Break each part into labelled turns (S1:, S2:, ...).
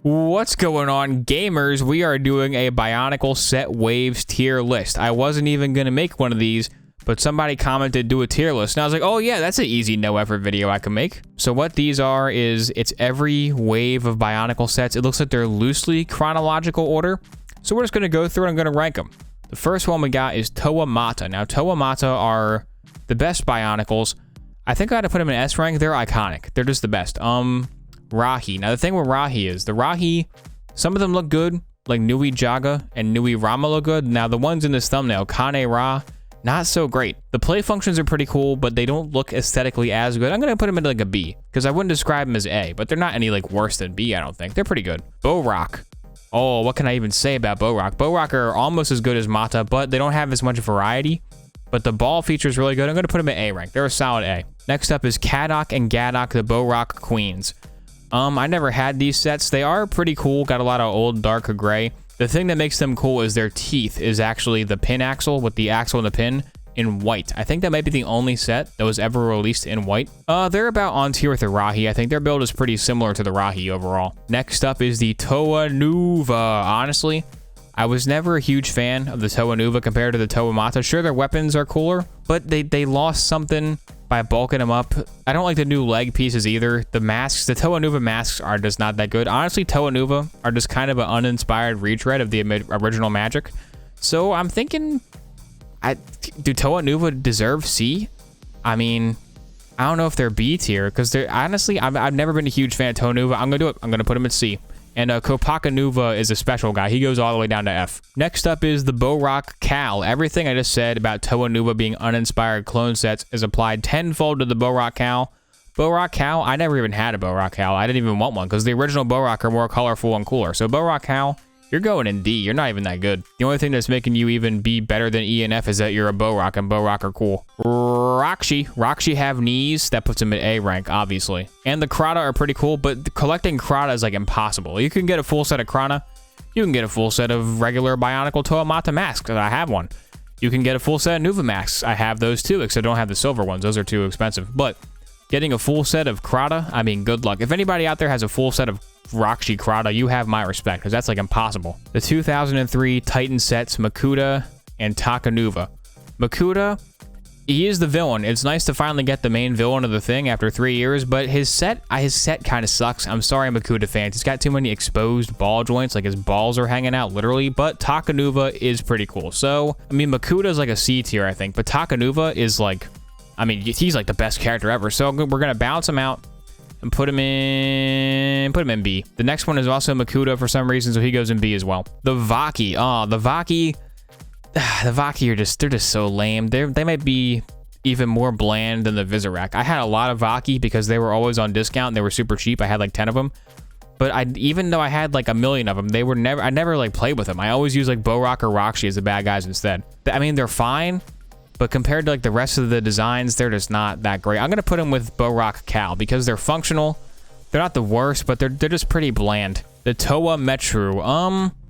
S1: What's going on, gamers? We are doing a Bionicle set waves tier list. I wasn't even going to make one of these, but somebody commented do a tier list. And I was like, oh yeah, that's an easy no effort video I can make. So what these are is it's every wave of Bionicle sets. It looks like they're loosely chronological order. So we're just going to go through and I'm going to rank them. The first one we got is Toa Mata. Now Toa Mata are the best Bionicles. I think I had to put them in S rank. They're iconic. They're just the best. Rahi. Now the thing with Rahi is the Rahi, some of them look good, like Nui Jaga and Nui Rama look good. Now the ones in this thumbnail, Kane Ra, not so great. The play functions are pretty cool, but they don't look aesthetically as good. I'm gonna put them in like a B, because I wouldn't describe them as A, but they're not any like worse than B, I don't think. They're pretty good. Borak. Oh, what can I even say about Borak? Borak are almost as good as Mata, but they don't have as much variety. But the ball feature is really good. I'm gonna put them in A rank. They're a solid A. Next up is Kadok and Gadok, the Borak Queens. I never had these sets. They are pretty cool. Got a lot of old dark gray. The thing that makes them cool is their teeth is actually the pin axle with the axle and the pin in white. I think that might be the only set that was ever released in white. They're about on tier with the Rahi. I think their build is pretty similar to the Rahi overall. Next up is the Toa Nuva. Honestly, I was never a huge fan of the Toa Nuva compared to the Toa Mata. Sure, their weapons are cooler, but they lost something by bulking them up. I don't like the new leg pieces either. The masks, the Toa Nuva masks are just not that good. Honestly, Toa Nuva are just kind of an uninspired retread of the original magic. So I'm thinking, do Toa Nuva deserve C? I mean, I don't know if they're B tier, because they're honestly, I've never been a huge fan of Toa Nuva. I'm gonna do it. I'm gonna put them at C. And Kopaka Nuva is a special guy. He goes all the way down to F. Next up is the Borak Cal. Everything I just said about Toa Nuva being uninspired clone sets is applied tenfold to the Borak Cal. Borak Cal, I never even had a Borak Cal. I didn't even want one because the original Borak are more colorful and cooler. So Borak Cal, you're going in D. You're not even that good. The only thing that's making you even be better than E and F is that you're a Borak, and Borak are cool. Rakshi have knees. That puts them at A rank, obviously. And the Krata are pretty cool, but collecting Krata is like impossible. You can get a full set of Krata. You can get a full set of regular Bionicle Toa Mata masks. I have one. You can get a full set of Nuva masks. I have those too, except I don't have the silver ones. Those are too expensive. But getting a full set of Krata, I mean, good luck. If anybody out there has a full set of Rakshi Krata, you have my respect, because that's like impossible. The 2003 Titan sets, Makuta and Takaneva. Makuta, he is the villain. It's nice to finally get the main villain of the thing after 3 years, but his set kind of sucks. I'm sorry, Makuta fans. He's got too many exposed ball joints, like his balls are hanging out literally, but Takaneva is pretty cool. So, I mean, Makuta is like a C tier, I think, but Takaneva is like, I mean, he's like the best character ever. So we're going to balance him out and put him in B. The next one is also Makuta for some reason, so he goes in B as well. The Vaki. Oh, the Vaki are just, they're just so lame. They might be even more bland than the Visorak. I had a lot of Vaki because they were always on discount and they were super cheap. I had like 10 of them. But even though I had like a million of them, I never like played with them. I always use like Borak or Rakshi as the bad guys instead. I mean, they're fine, but compared to like the rest of the designs, they're just not that great. I'm gonna put them with Borak Cal because they're functional. They're not the worst, but they're just pretty bland. The Toa Metru.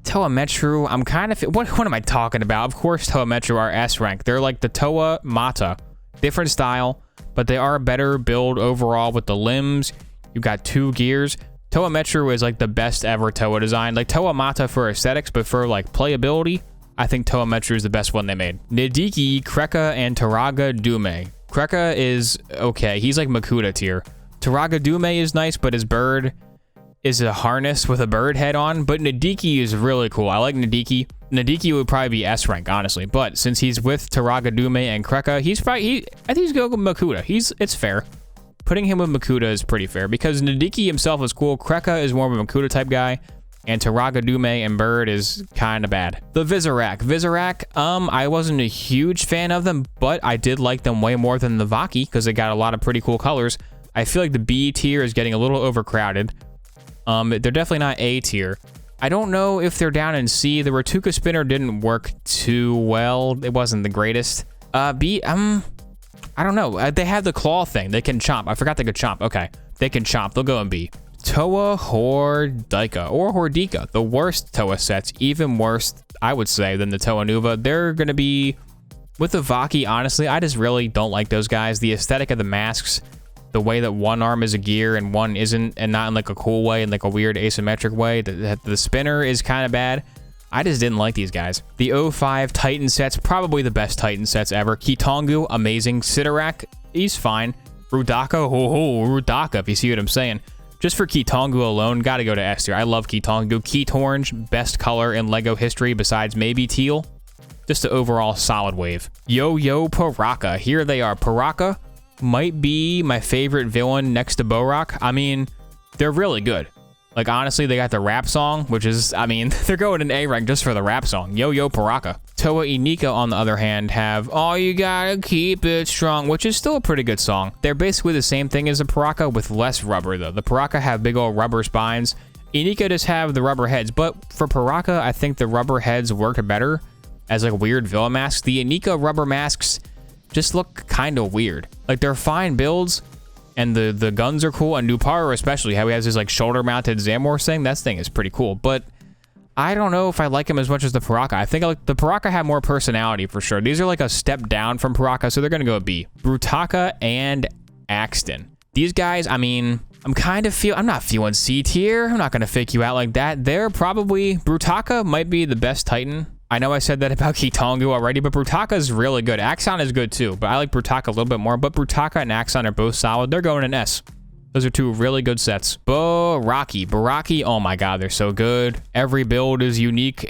S1: Toa Metru, I'm kind of... What am I talking about? Of course Toa Metru are S rank. They're like the Toa Mata. Different style, but they are a better build overall with the limbs. You've got 2 gears. Toa Metru is like the best ever Toa design. Like Toa Mata for aesthetics, but for like playability, I think Toa Metru is the best one they made. Nidiki, Kreka, and Taraga Dume. Kreka is okay. He's like Makuta tier. Taraga Dume is nice, but his bird is a harness with a bird head on. But Nidiki is really cool. I like Nidiki. Nidiki would probably be S rank, honestly. But since he's with Taraga Dume and Kreka, I think he's going with Makuta. It's fair. Putting him with Makuta is pretty fair because Nidiki himself is cool. Kreka is more of a Makuta type guy. And Taraga Dume and Bird is kind of bad. The Visorak. I wasn't a huge fan of them, but I did like them way more than the Vaki because they got a lot of pretty cool colors. I feel like the B tier is getting a little overcrowded. They're definitely not A tier. I don't know if they're down in C. The Ratuka Spinner didn't work too well. It wasn't the greatest. B, I don't know. They have the claw thing. They can chomp. I forgot they could chomp. Okay, they can chomp. They'll go in B. Toa Hordika or Hordika, the worst Toa sets, even worse, I would say, than the Toa Nuva. They're going to be, with the Vaki, honestly, I just really don't like those guys. The aesthetic of the masks the way that one arm is a gear and one isn't, and not in like a cool way, in like a weird asymmetric way. The spinner is kind of bad. I just didn't like these guys. The 05 Titan sets, probably the best Titan sets ever. Kitongu, amazing. Sidorak, he's fine. Rudaka, Rudaka, if you see what I'm saying. Just for Kitongu alone, gotta go to S tier. I love Kitongu. Keat Orange, best color in LEGO history besides maybe teal. Just an overall solid wave. Yo-Yo Paraka, here they are. Paraka might be my favorite villain next to Borak. I mean, they're really good. Like, honestly, they got the rap song, which is, I mean, they're going in A rank just for the rap song. Yo-Yo Paraka. Toa Enika, on the other hand, have All You Gotta Keep It Strong, which is still a pretty good song. They're basically the same thing as the Paraka with less rubber, though. The Paraka have big old rubber spines. Enika just have the rubber heads, but for Paraka, I think the rubber heads work better as like weird villain masks. The Enika rubber masks just look kind of weird. Like, they're fine builds, and the guns are cool, and Nupara especially, how he has his like shoulder-mounted Zamor thing. That thing is pretty cool, but I don't know if I like him as much as the Paraka. I think like the Paraka have more personality for sure. These are like a step down from Paraka, so they're gonna go B. Brutaka and Axton. These guys, I mean, I'm not feeling C tier. I'm not gonna fake you out like that. They're probably, Brutaka might be the best Titan. I know I said that about Kitongu already, but Brutaka is really good. Axon is good too, but I like Brutaka a little bit more. But Brutaka and Axon are both solid. They're going in S. Those are two really good sets. Baraki, oh my god, they're so good. Every build is unique.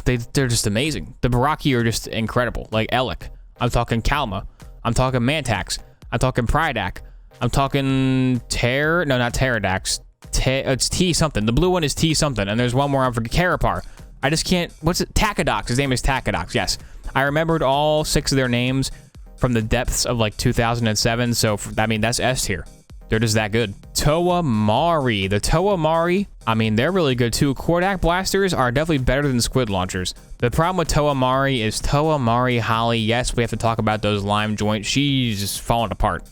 S1: They're just amazing. The Baraki are just incredible. Like Elec. I'm talking Kalma. I'm talking Mantax. I'm talking Prydak. I'm talking not Pterodax. It's T something. The blue one is T something, and there's one more I'm forgetting. Karapar. I just can't, what's it? Takadox. His name is Takadox, yes. I remembered all 6 of their names from the depths of like 2007, so I mean, that's S tier. They're just that good. Toa Mari. The Toa Mari, I mean, they're really good too. Kordak blasters are definitely better than squid launchers. The problem with Toa Mari is Toa Mari Holly, yes, we have to talk about those lime joints. She's just falling apart.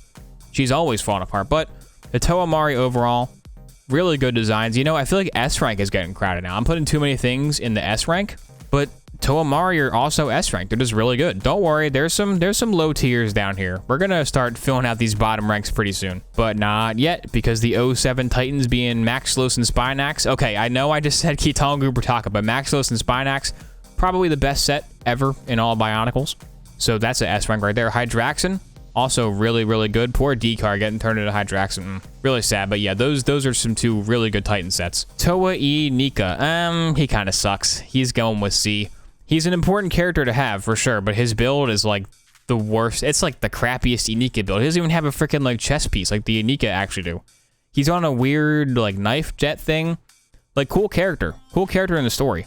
S1: She's always falling apart, but the Toa Mari overall, really good designs. You know, I feel like S rank is getting crowded now. I'm putting too many things in the S rank, but Toa Mari are also S rank. They're just really good. Don't worry, there's some low tiers down here. We're gonna start filling out these bottom ranks pretty soon, but not yet, because the 07 Titans being Maxlos and Spinax. Okay, I know I just said Kitongu Brutaka, but Maxlos and Spinax, probably the best set ever in all Bionicles. So that's an S rank right there. Hydraxin, also really, really good. Poor D-Car getting turned into Hydraxin. Really sad, but yeah, those are some 2 really good Titan sets. Toa Enika, he kind of sucks. He's going with C. He's an important character to have, for sure, but his build is like the worst. It's like the crappiest Enika build. He doesn't even have a freaking like chest piece like the Enika actually do. He's on a weird like knife jet thing. Like, cool character in the story.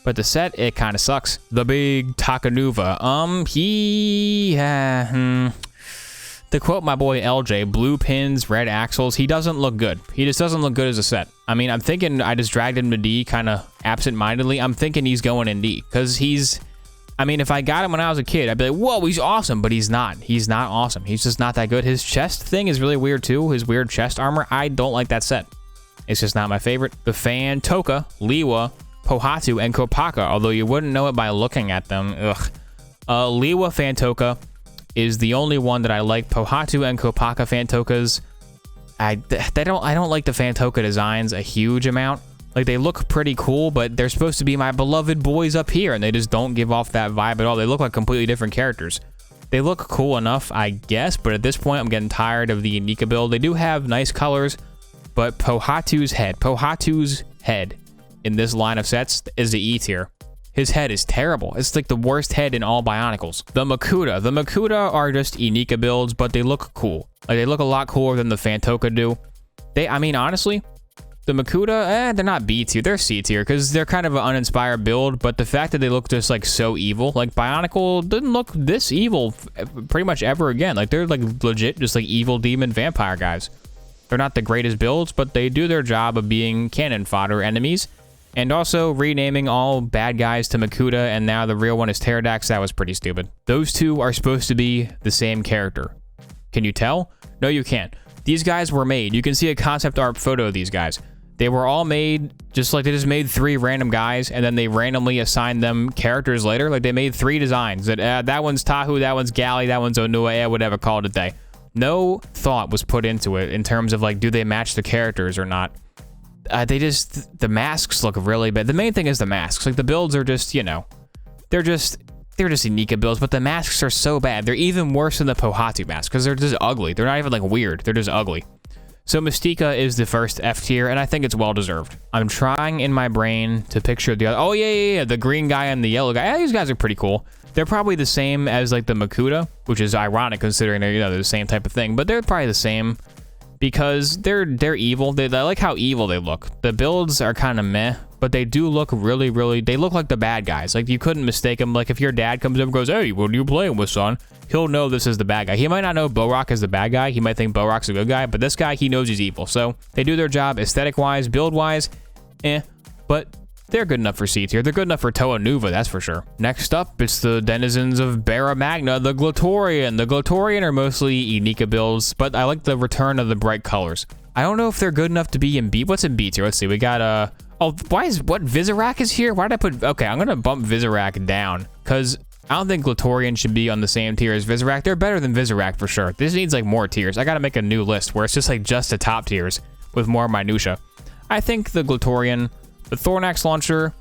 S1: But the set, it kind of sucks. The big Takaneva, to quote my boy LJ, blue pins, red axles, he doesn't look good. He just doesn't look good as a set. I mean, I'm thinking I just dragged him to D kind of absent-mindedly. I'm thinking he's going in D because I mean, if I got him when I was a kid, I'd be like, whoa, he's awesome, but he's not. He's not awesome. He's just not that good. His chest thing is really weird too. His weird chest armor, I don't like that set. It's just not my favorite. The Fantoka, Liwa, Pohatu, and Kopaka, although you wouldn't know it by looking at them. Ugh. Liwa Fantoka is the only one that I like. Pohatu and Kopaka Fantokas, I don't like the Fantoka designs a huge amount. Like, they look pretty cool, but they're supposed to be my beloved boys up here, and they just don't give off that vibe at all. They look like completely different characters. They look cool enough, I guess, but at this point, I'm getting tired of the Enika build. They do have nice colors, but Pohatu's head in this line of sets is the E tier. His head is terrible. It's like the worst head in all Bionicles. The Makuta are just Enika builds, but they look cool. Like, they look a lot cooler than the Fantoka do. I mean, honestly, the Makuta, they're not B tier, they're C tier, because they're kind of an uninspired build, but the fact that they look just like so evil, like Bionicle didn't look this evil pretty much ever again. Like, they're like legit just like evil demon vampire guys. They're not the greatest builds, but they do their job of being cannon fodder enemies. And also renaming all bad guys to Makuta, and now the real one is Pterodax. That was pretty stupid. Those two are supposed to be the same character. Can you tell? No, you can't. These guys were made. You can see a concept art photo of these guys. They were all made just like they just made 3 random guys, and then they randomly assigned them characters later. Like, they made 3 designs. That one's Tahu, that one's Galley, that one's Onua, whatever, call it a day. No thought was put into it in terms of like, do they match the characters or not? The masks look really bad. The main thing is the masks. Like the builds are just, you know, they're just Enika builds, but the masks are so bad. They're even worse than the Pohatu masks because they're just ugly. They're not even like weird. They're just ugly. So Mystica is the first F tier, and I think it's well deserved. I'm trying in my brain to picture the other. Oh yeah, the green guy and the yellow guy. Yeah, these guys are pretty cool. They're probably the same as like the Makuta, which is ironic considering they're, you know, they're the same type of thing, but they're probably the same because they're evil. I like how evil they look. The builds are kind of meh, but they do look really, they look like the bad guys. Like you couldn't mistake them. Like if your dad comes up and goes, "Hey, what are you playing with, son?" He'll know this is the bad guy. He might not know Borak is the bad guy. He might think Borak's a good guy, but this guy, he knows he's evil. So they do their job aesthetic-wise, build-wise, but they're good enough for C tier. They're good enough for Toa Nuva, that's for sure. Next up, it's the denizens of Barra Magna, the Glatorian. The Glatorian are mostly Enika builds, but I like the return of the bright colors. I don't know if they're good enough to be in B. What's in B tier? Let's see. We got Vizorak is here? Why did I put... Okay, I'm going to bump Vizorak down, because I don't think Glatorian should be on the same tier as Vizorak. They're better than Vizorak for sure. This needs like more tiers. I got to make a new list where it's just like just the top tiers with more minutia. I think the Glatorian... The Thornax launcher,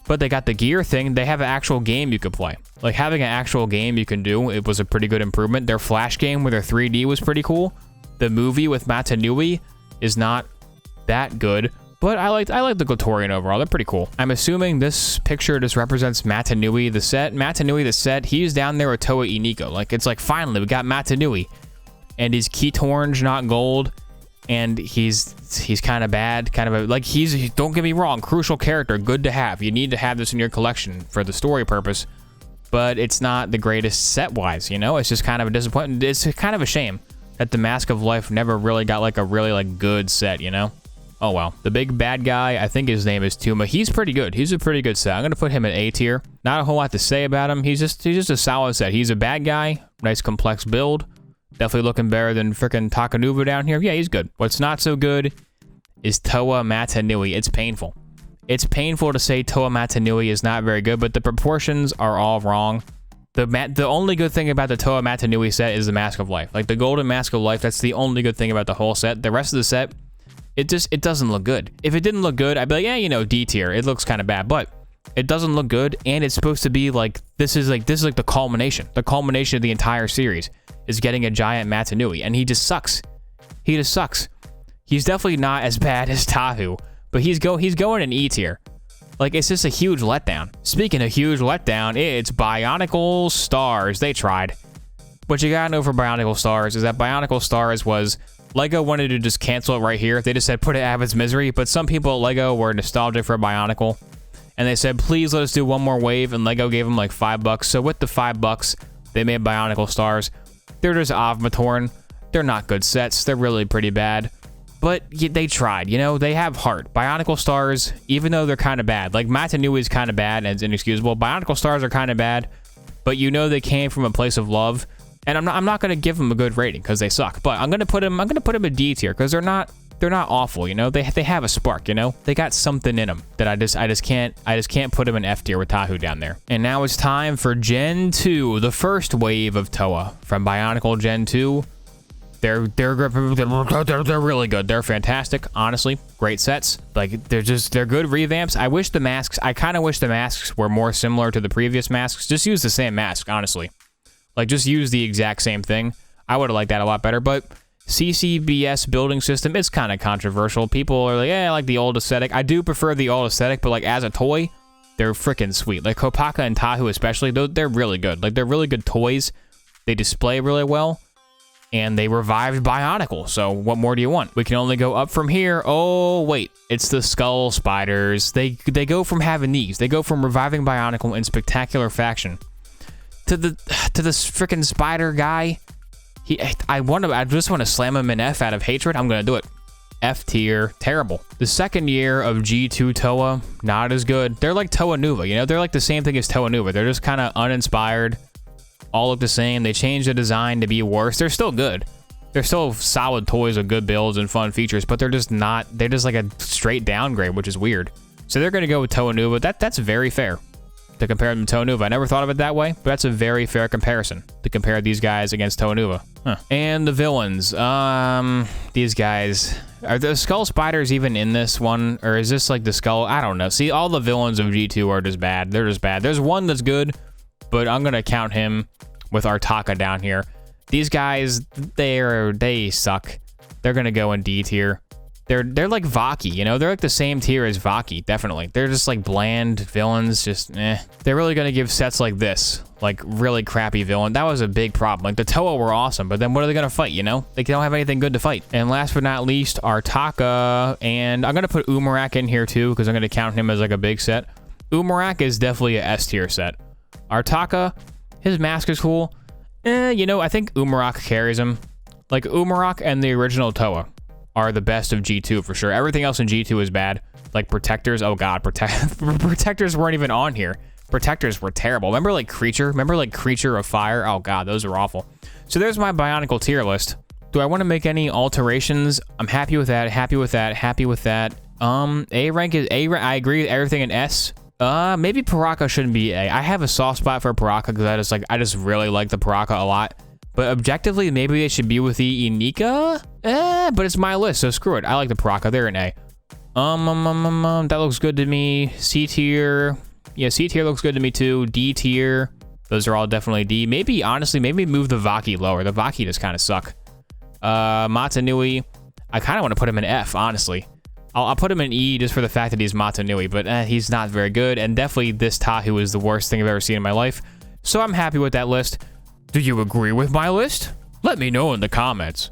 S1: but they got the gear thing. They have an actual game you could play. Like having an actual game you can do, it was a pretty good improvement. Their Flash game with their 3D was pretty cool. The movie with Matanui is not that good, but I like the Glatorian overall. They're pretty cool. I'm assuming this picture just represents Matanui the set. Matanui the set, he's down there with Toa Enika. Like it's like finally we got Matanui, and he's Keat orange, not gold. And he's kind of bad, don't get me wrong, crucial character, good to have. You need to have this in your collection for the story purpose, but it's not the greatest set-wise, you know? It's just kind of a disappointment. It's kind of a shame that the Mask of Life never really got like a really like good set, you know? Oh well. The big bad guy, I think his name is Tuma. He's pretty good. He's a pretty good set. I'm gonna put him in A tier. Not a whole lot to say about him. He's just a solid set. He's a bad guy, nice complex build. Definitely looking better than frickin' Takaneva down here. Yeah, he's good. What's not so good is Toa Matanui. It's painful. It's painful to say Toa Matanui is not very good, but the proportions are all wrong. The only good thing about the Toa Matanui set is the Mask of Life. Like the Golden Mask of Life, that's the only good thing about the whole set. The rest of the set, it doesn't look good. If it didn't look good, I'd be like, yeah, you know, D tier. It looks kind of bad, but it doesn't look good, and it's supposed to be like this is like the culmination. The culmination of the entire series is getting a giant Matanui, and he just sucks. He just sucks. He's definitely not as bad as Tahu, but he's going in E tier. Like, it's just a huge letdown. Speaking of huge letdown, it's Bionicle Stars. They tried. What you gotta know for Bionicle Stars is that Bionicle Stars was... LEGO wanted to just cancel it right here. They just said put it out of its misery, but some people at LEGO were nostalgic for Bionicle, and they said, please let us do one more wave, and LEGO gave them like $5. So with the $5, they made Bionicle Stars. They're just Avmatorn. They're not good sets. They're really pretty bad. But they tried, you know? They have heart. Bionicle Stars, even though they're kind of bad, like Matanui is kind of bad and it's inexcusable, Bionicle Stars are kind of bad, but you know they came from a place of love. And I'm not going to give them a good rating because they suck, but I'm going to put them in D tier because they're not awful, you know? They have a spark, you know? They got something in them that I just can't put them in F tier with Tahu down there. And now it's time for Gen 2, the first wave of Toa from Bionicle Gen 2. They're really good. They're fantastic, honestly. Great sets. Like they're good revamps. I kind of wish the masks were more similar to the previous masks. Just use the same mask, honestly. Like just use the exact same thing. I would have liked that a lot better, but CCBS building system, it's kind of controversial. People are like, yeah, I like the old aesthetic. I do prefer the old aesthetic, but like as a toy, they're freaking sweet. Like Kopaka and Tahu especially, they're really good. Like they're really good toys. They display really well, and they revived Bionicle. So what more do you want? We can only go up from here. Oh wait, it's the Skull Spiders. They go from having these. They go from reviving Bionicle in spectacular fashion to this freaking spider guy. I just want to slam him in F out of hatred. I'm gonna do it. F tier, terrible. The second year of G2 Toa, not as good. They're like Toa Nuva, you know? They're like the same thing as Toa Nuva. They're just kind of uninspired. All look the same. They changed the design to be worse. They're still good. They're still solid toys with good builds and fun features, but they're just like a straight downgrade, which is weird. So they're gonna go with Toa Nuva. That's very fair. to compare them to Toa Mata. I never thought of it that way, but that's a very fair comparison to compare these guys against Toa Mata. Huh. And the villains. These guys. Are the skull spiders even in this one? Or is this like the skull? I don't know. See, all the villains of G2 are just bad. They're just bad. There's one that's good, but I'm going to count him with our Taka down here. These guys, they suck. They're going to go in D tier. They're like Vaki, you know? They're like the same tier as Vaki, definitely. They're just like bland villains, just eh. They're really gonna give sets like this, like really crappy villain. That was a big problem. Like the Toa were awesome, but then what are they gonna fight, you know? They don't have anything good to fight. And last but not least, our Taka, and I'm gonna put Umarak in here too, because I'm gonna count him as like a big set. Umarak is definitely a S tier set. Our Taka, his mask is cool. You know, I think Umarak carries him. Like Umarak and the original Toa are the best of G2 for sure. Everything else in G2 is bad. Like Protectors, oh god, Protectors weren't even on here. Protectors were terrible. Remember like Creature? Remember like Creature of Fire? Oh god, those are awful. So there's my Bionicle tier list. Do I want to make any alterations? I'm happy with that, happy with that, happy with that. A rank is A rank. I agree with everything in S. Maybe Paraka shouldn't be A. I have a soft spot for Paraka because I just really like the Paraka a lot. But objectively, maybe they should be with the Enika? But it's my list, so screw it. I like the Paraka. They're an A. That looks good to me. C tier. Yeah, C tier looks good to me too. D tier. Those are all definitely D. Maybe, honestly, maybe move the Vaki lower. The Vaki just kind of suck. Matanui. I kind of want to put him in F, honestly. I'll put him in E just for the fact that he's Matanui, but he's not very good. And definitely this Tahu is the worst thing I've ever seen in my life. So I'm happy with that list. Do you agree with my list? Let me know in the comments.